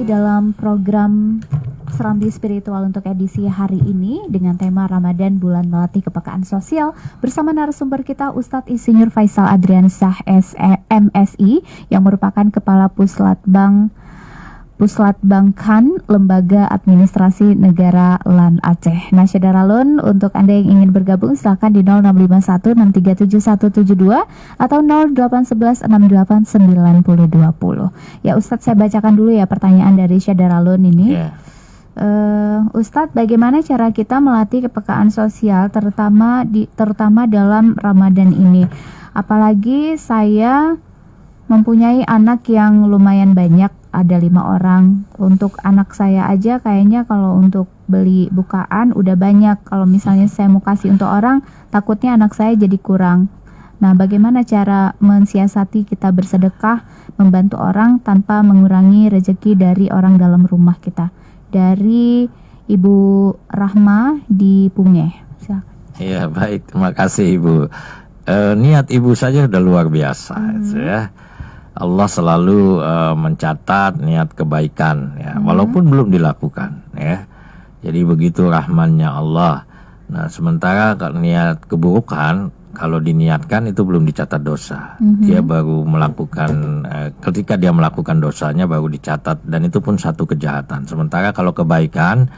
lagi dalam program Serambi Spiritual untuk edisi hari ini dengan tema Ramadan Bulan Melatih Kepekaan Sosial bersama narasumber kita Ustadz Insinyur Faisal Adriansyah MSI yang merupakan Kepala Puslatbangkan Lembaga Administrasi Negara LAN Aceh. Nah, Syadaralun, untuk Anda yang ingin bergabung silakan di 0651637172 atau 0811689020. Ya Ustadz, saya bacakan dulu ya pertanyaan dari Syadaralun ini. Ustadz, bagaimana cara kita melatih kepekaan sosial terutama dalam Ramadan ini? Apalagi saya mempunyai anak yang lumayan banyak, ada 5 orang. Untuk anak saya aja kayaknya kalau untuk beli bukaan udah banyak. Kalau misalnya saya mau kasih untuk orang, takutnya anak saya jadi kurang. Nah, bagaimana cara mensiasati kita bersedekah, membantu orang tanpa mengurangi rezeki dari orang dalam rumah kita? Dari Ibu Rahma di Pungeh. Silakan. Iya, baik, terima kasih Ibu. Niat Ibu saja udah luar biasa, ya. Allah selalu mencatat niat kebaikan, ya, walaupun belum dilakukan, ya. Jadi begitu rahmannya Allah. Nah, sementara kalau niat keburukan, kalau diniatkan itu belum dicatat dosa. Dia baru melakukan, ketika dia melakukan dosanya baru dicatat, dan itu pun satu kejahatan. Sementara kalau kebaikan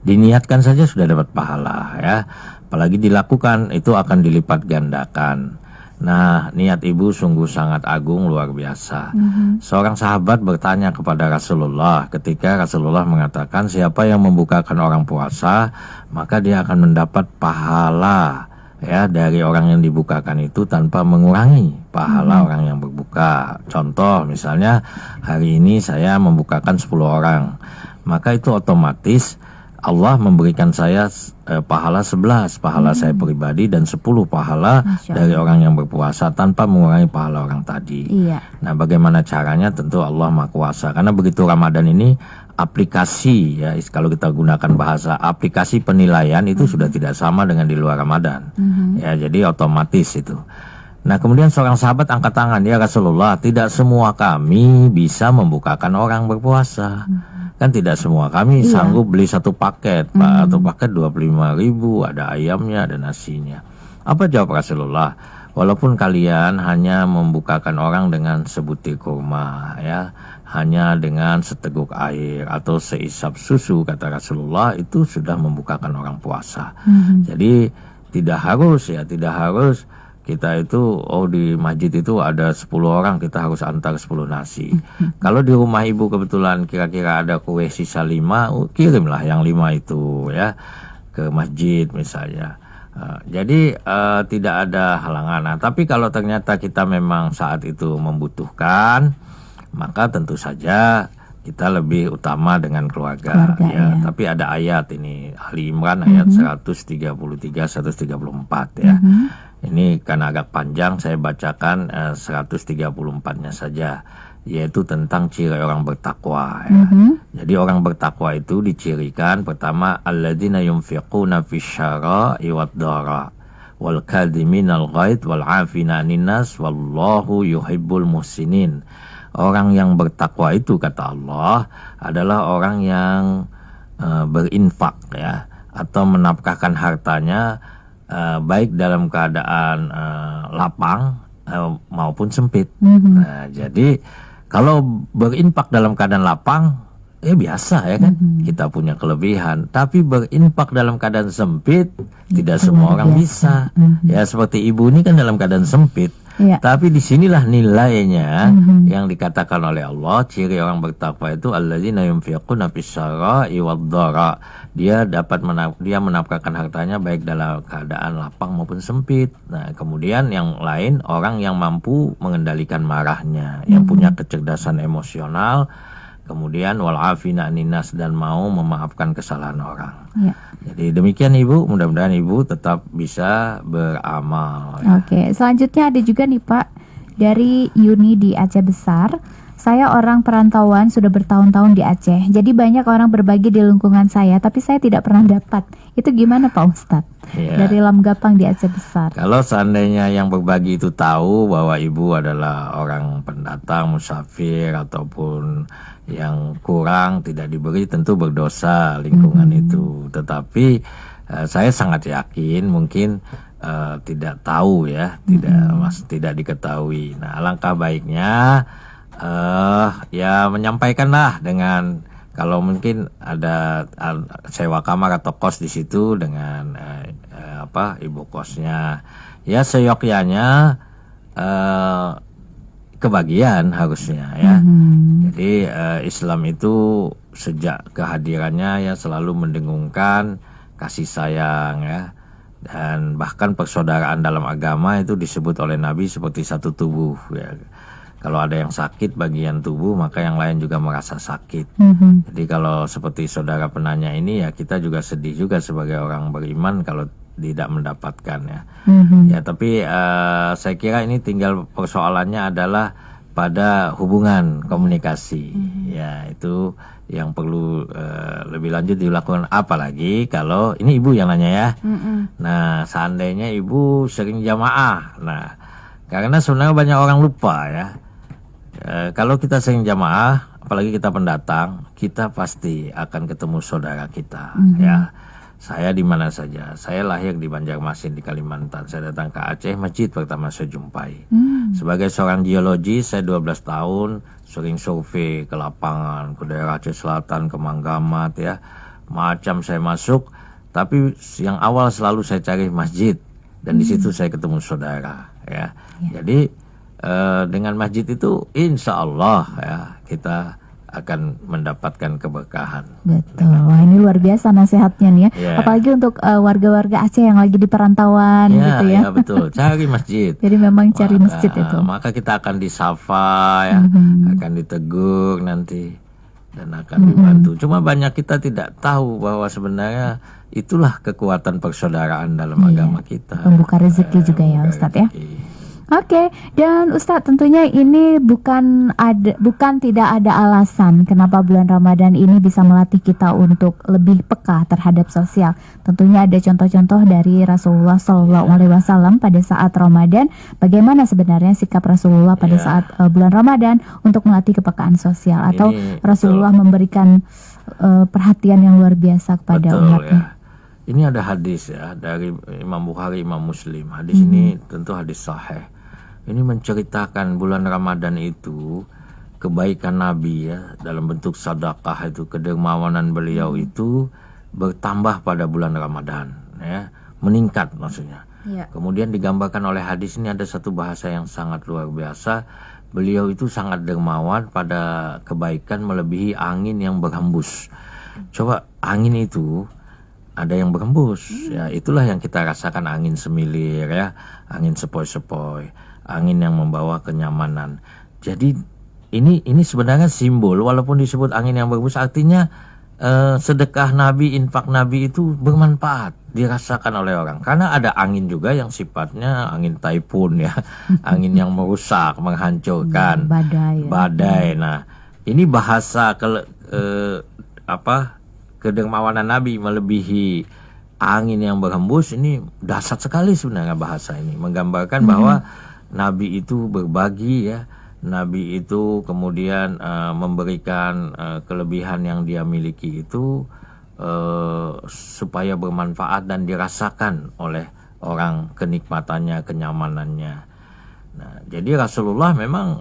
diniatkan saja sudah dapat pahala, ya. Apalagi dilakukan itu akan dilipat gandakan. Nah, niat Ibu sungguh sangat agung, luar biasa. Seorang sahabat bertanya kepada Rasulullah ketika Rasulullah mengatakan siapa yang membukakan orang puasa, maka dia akan mendapat pahala, ya, dari orang yang dibukakan itu tanpa mengurangi pahala orang yang berbuka. Contoh misalnya hari ini saya membukakan 10 orang, maka itu otomatis Allah memberikan saya pahala 11 pahala saya pribadi dan 10 pahala dari orang yang berpuasa tanpa mengurangi pahala orang tadi. Nah, bagaimana caranya? Tentu Allah Maha Kuasa. Karena begitu Ramadan ini aplikasi, ya, kalau kita gunakan bahasa aplikasi penilaian itu sudah tidak sama dengan di luar Ramadan. Ya, jadi otomatis itu. Nah, kemudian seorang sahabat angkat tangan, ya Rasulullah, tidak semua kami bisa membukakan orang berpuasa. Kan tidak semua kami sanggup beli satu paket, Pak, atau paket 25.000, ada ayamnya, ada nasinya. Apa jawab Rasulullah? Walaupun kalian hanya membukakan orang dengan sebutir kurma, ya, hanya dengan seteguk air atau seisap susu, kata Rasulullah, itu sudah membukakan orang puasa. Jadi tidak harus kita itu, di masjid itu ada 10 orang, kita harus antar 10 nasi. Kalau di rumah Ibu kebetulan kira-kira ada kue sisa 5, kirimlah yang 5 itu, ya, ke masjid misalnya. Jadi tidak ada halangan. Nah, tapi kalau ternyata kita memang saat itu membutuhkan, maka tentu saja kita lebih utama dengan keluarga, ya. Tapi ada ayat ini, Ali Imran ayat 133-134, ya. Ini karena agak panjang, saya bacakan 134-nya saja, yaitu tentang ciri orang bertakwa, ya. Jadi orang bertakwa itu dicirikan pertama, alladzina yunfiquna fisyara'i wad-dara wal kadhiminal ghaidz wal 'afina 'anil nas wallahu yuhibbul muhsinin. Orang yang bertakwa itu, kata Allah, adalah orang yang berinfak, ya, atau menafkahkan hartanya baik dalam keadaan lapang maupun sempit. Nah, jadi kalau berinfak dalam keadaan lapang, biasa, ya kan, kita punya kelebihan. Tapi berinfak dalam keadaan sempit, tidak semua orang bisa. Ya, seperti Ibu ini kan dalam keadaan sempit. Tapi disinilah nilainya yang dikatakan oleh Allah, ciri orang bertakwa itu alladzina yunfiquna fis-sarai wad-dara. Dia menafkahkan hartanya baik dalam keadaan lapang maupun sempit. Nah, kemudian yang lain, orang yang mampu mengendalikan marahnya, yang punya kecerdasan emosional, kemudian wal 'afina 'anil nas, dan mau memaafkan kesalahan orang. Jadi demikian Ibu, mudah-mudahan Ibu tetap bisa beramal, ya. Oke, selanjutnya ada juga nih Pak dari Yuni di Aceh Besar. Saya orang perantauan sudah bertahun-tahun di Aceh. Jadi banyak orang berbagi di lingkungan saya, tapi saya tidak pernah dapat. Itu gimana Pak Ustadz? Ya. Dari Lam Gapang di Aceh Besar. Kalau seandainya yang berbagi itu tahu bahwa ibu adalah orang pendatang, musafir, ataupun yang kurang tidak diberi, tentu berdosa lingkungan itu. Tetapi saya sangat yakin mungkin tidak tahu ya, tidak diketahui. Nah, alangkah baiknya ya menyampaikanlah dengan, kalau mungkin ada sewa kamar atau kos di situ dengan ibu kosnya, ya seyogyanya kebagian harusnya ya. Jadi Islam itu sejak kehadirannya ya selalu mendengungkan kasih sayang ya. Dan bahkan persaudaraan dalam agama itu disebut oleh Nabi seperti satu tubuh ya. Kalau ada yang sakit bagian tubuh, maka yang lain juga merasa sakit. Jadi kalau seperti saudara penanya ini ya, kita juga sedih juga sebagai orang beriman kalau tidak mendapatkan ya. Ya tapi saya kira ini tinggal persoalannya adalah pada hubungan komunikasi. Ya itu yang perlu lebih lanjut dilakukan, apalagi kalau ini ibu yang nanya ya. Nah, seandainya ibu sering jamaah, nah karena sebenarnya banyak orang lupa ya, kalau kita sering jamaah, apalagi kita pendatang, kita pasti akan ketemu saudara kita ya. Saya di mana saja, saya lahir di Banjarmasin di Kalimantan, saya datang ke Aceh, masjid pertama saya jumpai. Sebagai seorang geologis, saya 12 tahun sering survei ke lapangan, ke daerah Aceh Selatan, ke Manggamat ya. Macam saya masuk, tapi yang awal selalu saya cari masjid, dan di situ saya ketemu saudara ya. Jadi dengan masjid itu insya Allah ya kita akan mendapatkan keberkahan. Betul. Wah, ini luar biasa nasihatnya nih ya. Apalagi untuk warga-warga Aceh yang lagi di perantauan gitu ya. Iya betul. Cari masjid. Jadi memang cari masjid itu. Maka kita akan disapa ya, akan ditegur nanti dan akan dibantu. Cuma banyak kita tidak tahu bahwa sebenarnya itulah kekuatan persaudaraan dalam agama kita. Pembuka rezeki juga ya Ustadz ya. Oke, dan Ustadz tentunya ini bukan tidak ada alasan kenapa bulan Ramadan ini bisa melatih kita untuk lebih peka terhadap sosial. Tentunya ada contoh-contoh dari Rasulullah SAW pada saat Ramadan. Bagaimana sebenarnya sikap Rasulullah pada saat bulan Ramadan untuk melatih kepekaan sosial, atau Rasulullah memberikan perhatian yang luar biasa kepada umatnya. Ini ada hadis ya dari Imam Bukhari, Imam Muslim. Hadis ini tentu hadis sahih. Ini menceritakan bulan Ramadan itu kebaikan Nabi ya dalam bentuk sedekah, itu kedermawanan beliau itu bertambah pada bulan Ramadan ya, meningkat maksudnya. Kemudian digambarkan oleh hadis ini ada satu bahasa yang sangat luar biasa. Beliau itu sangat dermawan pada kebaikan melebihi angin yang berhembus. Coba angin itu ada yang berhembus ya, itulah yang kita rasakan, angin semilir ya, angin sepoi-sepoi, angin yang membawa kenyamanan. Jadi ini sebenarnya simbol, walaupun disebut angin yang berhembus, artinya sedekah Nabi, infak Nabi itu bermanfaat, dirasakan oleh orang. Karena ada angin juga yang sifatnya angin taifun ya, angin yang merusak, menghancurkan, badai. Nah, ini bahasa kedermawanan Nabi melebihi angin yang berhembus, ini dahsyat sekali sebenarnya bahasa ini, menggambarkan bahwa Nabi itu berbagi ya, Nabi itu kemudian memberikan kelebihan yang dia miliki itu supaya bermanfaat dan dirasakan oleh orang, kenikmatannya, kenyamanannya. Nah, jadi Rasulullah memang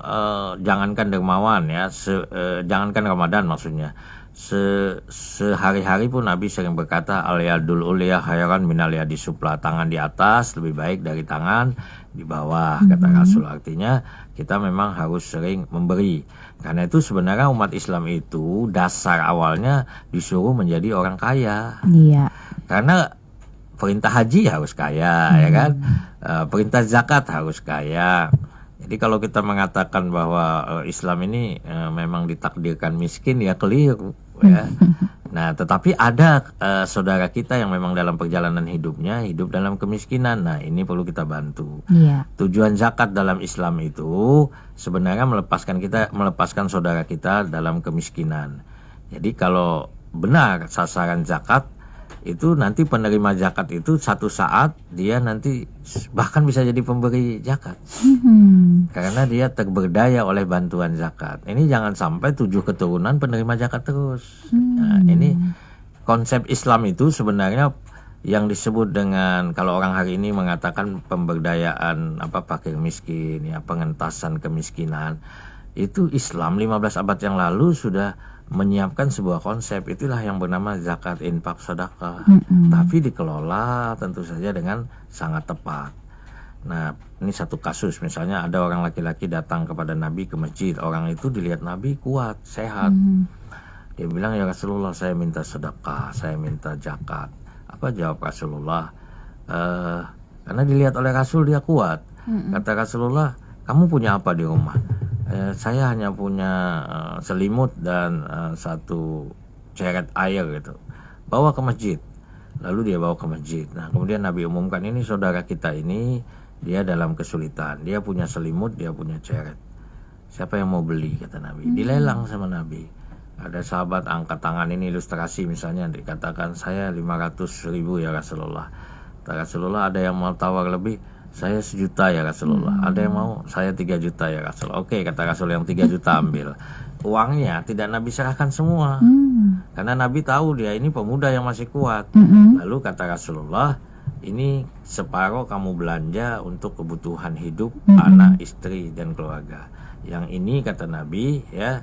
jangankan dermawan ya, jangankan Ramadan maksudnya, sehari-hari pun Nabi sering berkata, al-yadul ulya khairan minal yadi supla, tangan di atas lebih baik dari tangan di bawah, kata Rasul. Artinya kita memang harus sering memberi. Karena itu sebenarnya umat Islam itu dasar awalnya disuruh menjadi orang kaya. Karena perintah haji harus kaya ya kan, perintah zakat harus kaya. Jadi kalau kita mengatakan bahwa Islam ini memang ditakdirkan miskin, ya keliru ya. Nah, tetapi ada saudara kita yang memang dalam perjalanan hidupnya hidup dalam kemiskinan. Nah, ini perlu kita bantu. Iya. Tujuan zakat dalam Islam itu sebenarnya melepaskan saudara kita dalam kemiskinan. Jadi kalau benar sasaran zakat itu nanti penerima zakat itu satu saat dia nanti bahkan bisa jadi pemberi zakat. Karena dia terberdaya oleh bantuan zakat. Ini jangan sampai 7 keturunan penerima zakat terus. Nah, ini konsep Islam itu sebenarnya yang disebut dengan, kalau orang hari ini mengatakan pemberdayaan fakir miskin, ya, pengentasan kemiskinan. Itu Islam 15 abad yang lalu sudah menyiapkan sebuah konsep, itulah yang bernama zakat infak sedekah. Tapi dikelola tentu saja dengan sangat tepat. Nah, ini satu kasus, misalnya ada orang laki-laki datang kepada Nabi ke masjid. Orang itu dilihat Nabi kuat, sehat. Dia bilang, ya Rasulullah, saya minta sedekah, saya minta zakat. Apa jawab Rasulullah? Karena dilihat oleh Rasul dia kuat. Kata Rasulullah, kamu punya apa di rumah? Saya hanya punya selimut dan satu ceret air gitu. Bawa ke masjid. Lalu dia bawa ke masjid. Nah, kemudian Nabi umumkan, ini saudara kita ini dia dalam kesulitan. Dia punya selimut, dia punya ceret. Siapa yang mau beli, kata Nabi. Dilelang sama Nabi. Ada sahabat angkat tangan, ini ilustrasi misalnya, dikatakan saya 500.000 ya Rasulullah. Kata Rasulullah, ada yang mau tawar lebih? Saya 1 juta ya Rasulullah. Ada yang mau? Saya 3 juta ya Rasulullah. Oke, kata Rasul, yang 3 juta ambil. Uangnya tidak Nabi serahkan semua. Karena Nabi tahu dia ini pemuda yang masih kuat. Lalu kata Rasulullah, ini separuh kamu belanja untuk kebutuhan hidup anak, istri, dan keluarga. Yang ini kata Nabi, ya,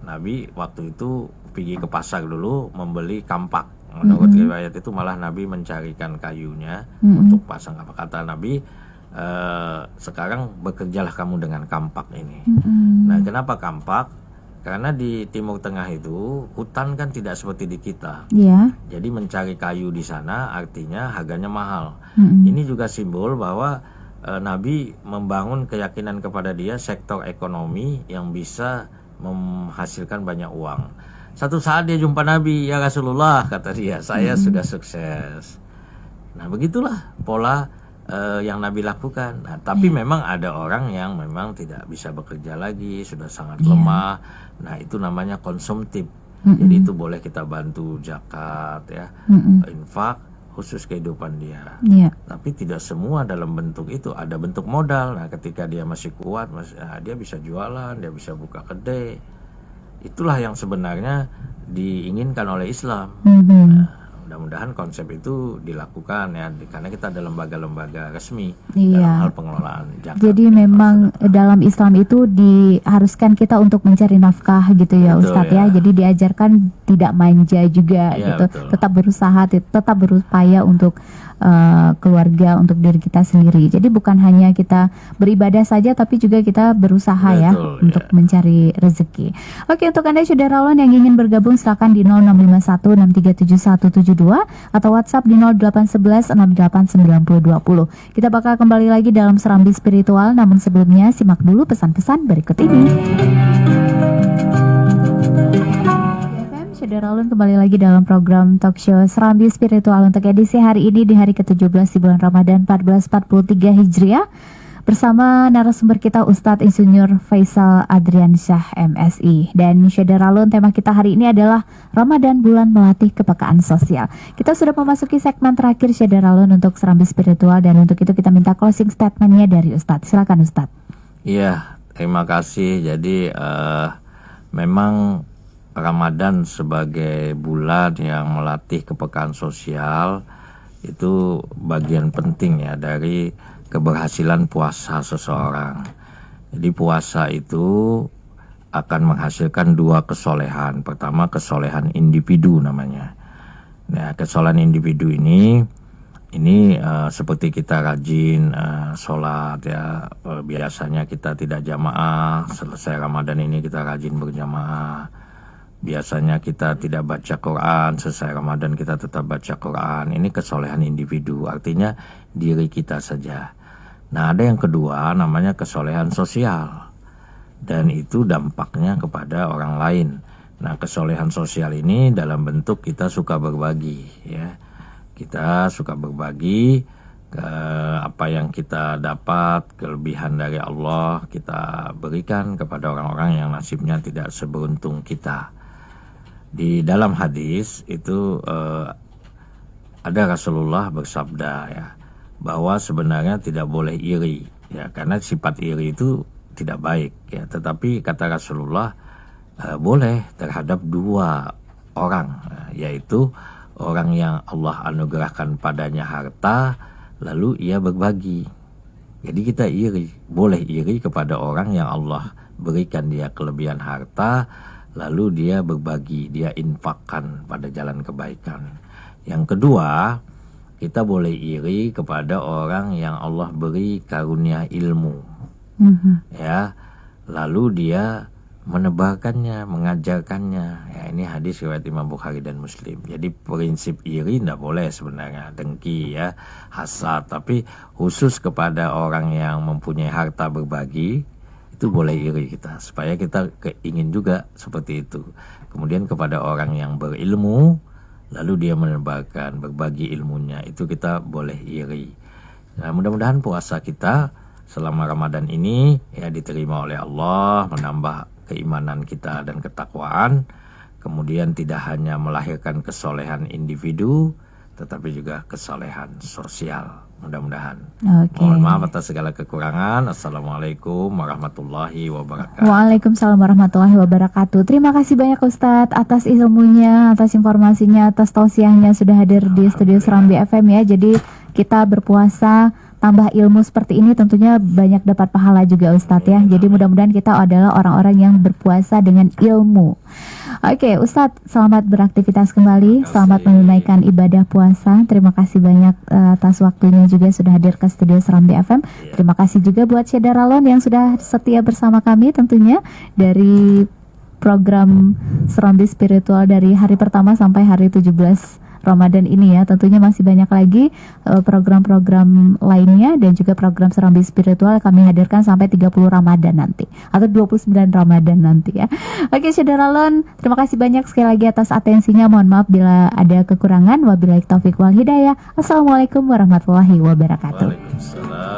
Nabi waktu itu pergi ke pasar dulu membeli kampak. Menurut riwayat itu malah Nabi mencarikan kayunya untuk pasang. Apa kata Nabi? Sekarang bekerjalah kamu dengan kampak ini. Nah, kenapa kampak? Karena di Timur Tengah itu hutan kan tidak seperti di kita. Jadi mencari kayu di sana artinya harganya mahal. Ini juga simbol bahwa Nabi membangun keyakinan kepada dia sektor ekonomi yang bisa menghasilkan banyak uang. Satu saat dia jumpa Nabi, ya Rasulullah, kata dia, saya sudah sukses. Nah, begitulah pola yang Nabi lakukan. Nah, tapi memang ada orang yang memang tidak bisa bekerja lagi, sudah sangat lemah. Nah, itu namanya konsumtif. Jadi itu boleh kita bantu zakat, ya, infak khusus kehidupan dia. Tapi tidak semua dalam bentuk itu, ada bentuk modal. Nah, ketika dia masih kuat, dia bisa jualan, dia bisa buka kedai. Itulah yang sebenarnya diinginkan oleh Islam. Nah, mudah-mudahan konsep itu dilakukan, ya, karena kita ada lembaga-lembaga resmi dalam hal pengelolaan zakat. Jadi memang dalam Islam itu diharuskan kita untuk mencari nafkah gitu ya, Ustadz, ya. Jadi diajarkan tidak manja juga gitu. Betul. Tetap berusaha, tetap berupaya untuk keluarga, untuk diri kita sendiri. Jadi bukan hanya kita beribadah saja, tapi juga kita berusaha untuk mencari rezeki. Oke, untuk Anda saudara Alon yang ingin bergabung, silakan di 0651637172 atau WhatsApp di 0811689020. Kita bakal kembali lagi dalam Serambi Spiritual, namun sebelumnya simak dulu pesan-pesan berikut ini. Saudara Alun, kembali lagi dalam program talk show Serambi Spiritual untuk edisi hari ini di hari ke-17 di bulan Ramadan 1443 Hijriah bersama narasumber kita Ustadz Insinyur Faisal Adriansyah MSI. Dan saudara Alun, tema kita hari ini adalah Ramadan, bulan melatih kepekaan sosial. Kita sudah memasuki segmen terakhir saudara Alun untuk Serambi Spiritual, dan untuk itu kita minta closing statementnya dari Ustadz. Silakan Ustadz. Iya, terima kasih. Jadi memang Ramadan sebagai bulan yang melatih kepekaan sosial itu bagian penting, ya, dari keberhasilan puasa seseorang. Jadi puasa itu akan menghasilkan 2 kesolehan. Pertama, kesolehan individu namanya. Nah, kesolehan individu ini seperti kita rajin sholat, ya. Biasanya kita tidak jamaah, selesai Ramadan ini kita rajin berjamaah. Biasanya kita tidak baca Quran, selesai Ramadan kita tetap baca Quran. Ini kesolehan individu, artinya diri kita saja. Nah, ada yang kedua namanya kesolehan sosial. Dan itu dampaknya kepada orang lain. Nah, kesolehan sosial ini dalam bentuk kita suka berbagi, ya. Kita suka berbagi ke apa yang kita dapat, kelebihan dari Allah kita berikan kepada orang-orang yang nasibnya tidak seberuntung kita. Di dalam hadis itu ada Rasulullah bersabda, ya, bahwa sebenarnya tidak boleh iri, ya, karena sifat iri itu tidak baik, ya. Tetapi kata Rasulullah boleh terhadap dua orang, yaitu orang yang Allah anugerahkan padanya harta lalu ia berbagi. Jadi kita iri, boleh iri kepada orang yang Allah berikan dia kelebihan harta lalu dia berbagi, dia infakkan pada jalan kebaikan. Yang kedua, kita boleh iri kepada orang yang Allah beri karunia ilmu, ya, lalu dia menebarkannya, mengajarkannya. Ya, ini hadis riwayat Imam Bukhari dan Muslim. Jadi prinsip iri tidak boleh sebenarnya, dengki, ya, hasad. Tapi khusus kepada orang yang mempunyai harta berbagi, itu boleh iri kita, supaya kita ingin juga seperti itu. Kemudian kepada orang yang berilmu, lalu dia menebarkan, berbagi ilmunya, itu kita boleh iri. Nah, mudah-mudahan puasa kita selama Ramadan ini ya diterima oleh Allah, menambah keimanan kita dan ketakwaan, kemudian tidak hanya melahirkan kesolehan individu, tetapi juga kesolehan sosial. Mudah-mudahan. Mohon maaf atas segala kekurangan. Assalamualaikum warahmatullahi wabarakatuh. Waalaikumsalam warahmatullahi wabarakatuh. Terima kasih banyak Ustadz atas ilmunya, atas informasinya, atas tausiahnya sudah hadir di studio Serambi FM, ya. Jadi kita berpuasa tambah ilmu seperti ini tentunya banyak dapat pahala juga Ustadz, ya. Jadi mudah-mudahan kita adalah orang-orang yang berpuasa dengan ilmu. Oke, Ustadz, selamat beraktivitas kembali, selamat menunaikan ibadah puasa. Terima kasih banyak atas waktunya juga sudah hadir ke studio Serambi FM. Terima kasih juga buat Syedaralon yang sudah setia bersama kami tentunya dari program Serambi Spiritual dari hari pertama sampai hari 17 Ramadan ini, ya. Tentunya masih banyak lagi program-program lainnya dan juga program Serambi Spiritual kami hadirkan sampai 30 Ramadan nanti atau 29 Ramadan nanti, ya. Oke, Syedaralon, terima kasih banyak sekali lagi atas atensinya. Mohon maaf bila ada kekurangan. Wabillahi taufiq wal hidayah. Assalamualaikum warahmatullahi wabarakatuh. Waalaikumsalam.